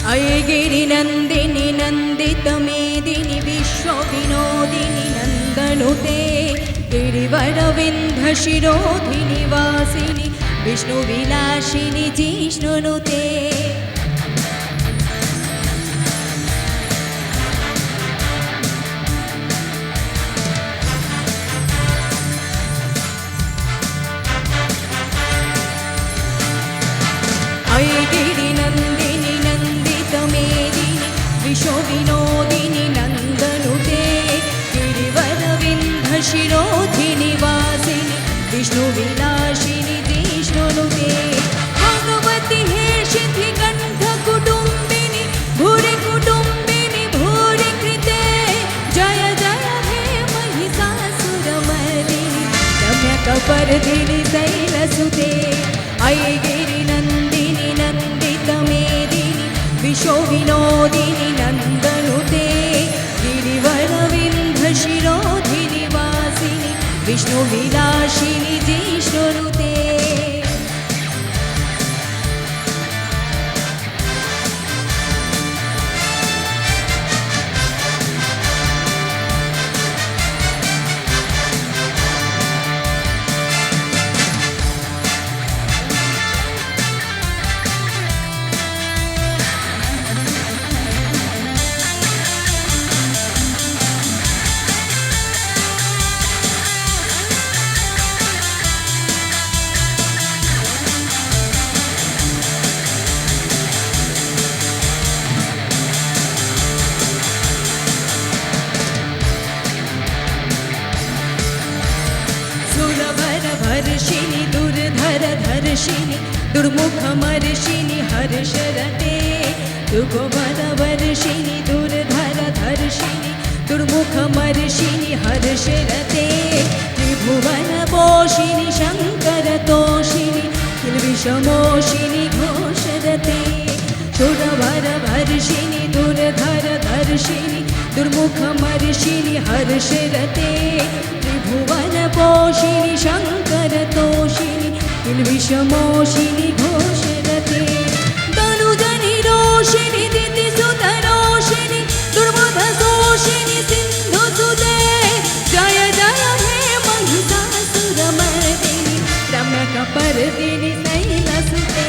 ऐगिरिनन्दिनि नन्दितमेदिनि विश्वविनोदिनि नन्दनुते गिरिवरविन्ध्यशिरोधिनि वासिनि विष्णुविलासिनि जिष्णुनुते ऐगिरिनन्दिनि नन्दितमेदिनि विश्वविनोदिनि नन्दनुते गिरिवरविन्ध्यशिरोधिनि वासिनि विष्णुविलासिनि जिष्णुनुते भगवति हे सिद्धिकण्ठकुटुम्बिनि भूरि कुटुम्बिनि भूरि कृते जय जय हे महिषासुरमर्दिनि रम्यकपर्दिनि शैलसुते ऐगिरिनन्दिनि नन्दितमेदिनि विश्वविनोदिनि नन्दनुते गिरिवरविन्ध्यशिरोधिनि वासिनि विष्णुविलासिनि जिष्णुनुते सुरभरभर्षिणि दुर्धरधर्षिणि दुर्मुखमर्षिणि हर्षरते दुर्गोभरवर्षिणि दुर्धरधर्षिणि दुर्मुखमर्षिणि हर्षरते त्रिभुवनपोषिणि शङ्करतोषिणि किल्बिषमोषिणि घोषरते सुरभरभर्षिणि दुर्धरधर्षिणि दुर्मुखमर्षिणि हर्षरते त्रिभुवनपोषिणि शङ्करतोषिणि किल्बिषमोषिनि घोषरते तनुजनिरोषिणि दितिसुतरोषिणि दुर्बुधशोषिणि सिन्धुसुते जय जय हे महिषासुरमर्दिनि रम्यकपर्दिनि शैलसुते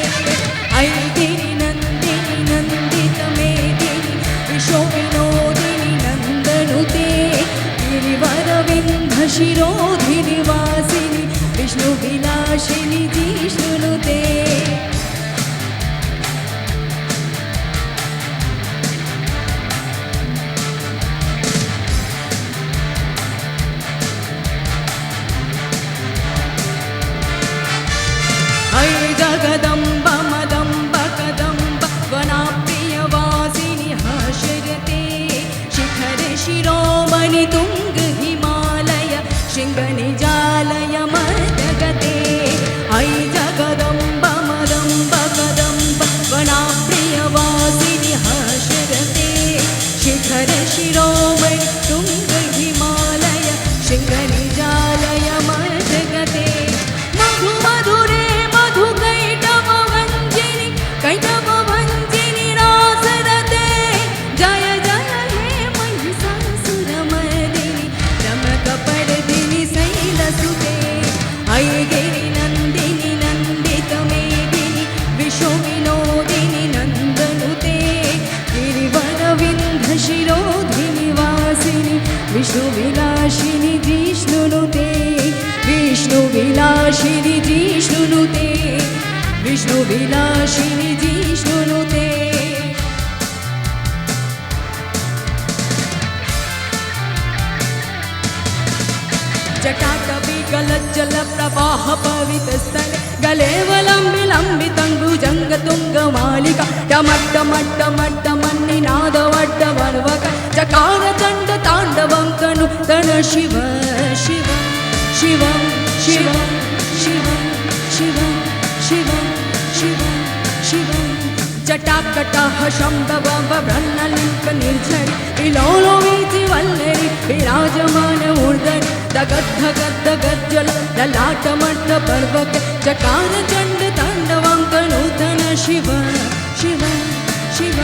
ऐगिरिनन्दिनि नन्दितमेदिनि विश्वविनोदिनि नन्दनुते गिरिवरविन्ध्यशिरोधिनि वासिनि विष्णुविलासिनि जिष्णुनुते ऐ जगदम्ब मदम्ब कदम्ब वनाप्रियवासिनि हर्षरते शिखरे शिरोमणि तुङ्ग हिमालय शृङ्गनिजालय मर्दगते ऐ जगदम्ब मदम्ब कदम्ब वनाप्रियवासिनि हर्षरते शिखरे शिरोमणि तुङ्ग हिमालय शृङ्गनिजालय मर्दगते मधु मधुरे मधुकैटभवञ्जिनि कैटभवञ्जिनि रासरते जय जय हे महिषासुरमर्दिनि रम्यकपर्दिनि शैलसुते ऐगिरिनन्दिनि नन्दितमेदिनि विश्वविनोदिनि नन्दनुते गिरिवरविन्ध्यशिरोधिनि वासिनि विष्णुविलासिनि जिष्णुनुते विष्णुविलासिनि जिष्णुनुते विष्णुविलासिनि जिष्णुनुते जटाकपिगलज्जलप्रवाह पवितस्थले गलेवलम्बिलम्बितङ्गुजङ्गतुङ्गमालिका टमट्टमट्टमट्टमन्निनादवड्डवर्वक चकारचण्डताण्डवं तनु तन शिव शिव शिवं शिवं शिवं शिवं शिवं शिवं शिवं जटाकटाह शम्भवभ्रन्नलिङ्कनिर्झरि विलोलो वीचिवल्लरि विराजमानमूर्धनि दगद्धगद्धगज्जल ललाटमट्टपर्वक चकारचण्डताण्डवं तनूतन शिव शिव शिव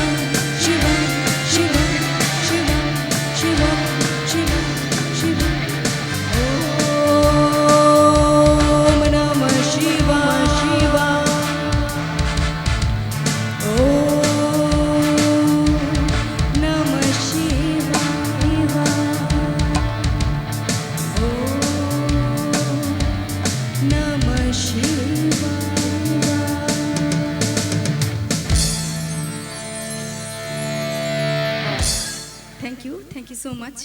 সো মাচ।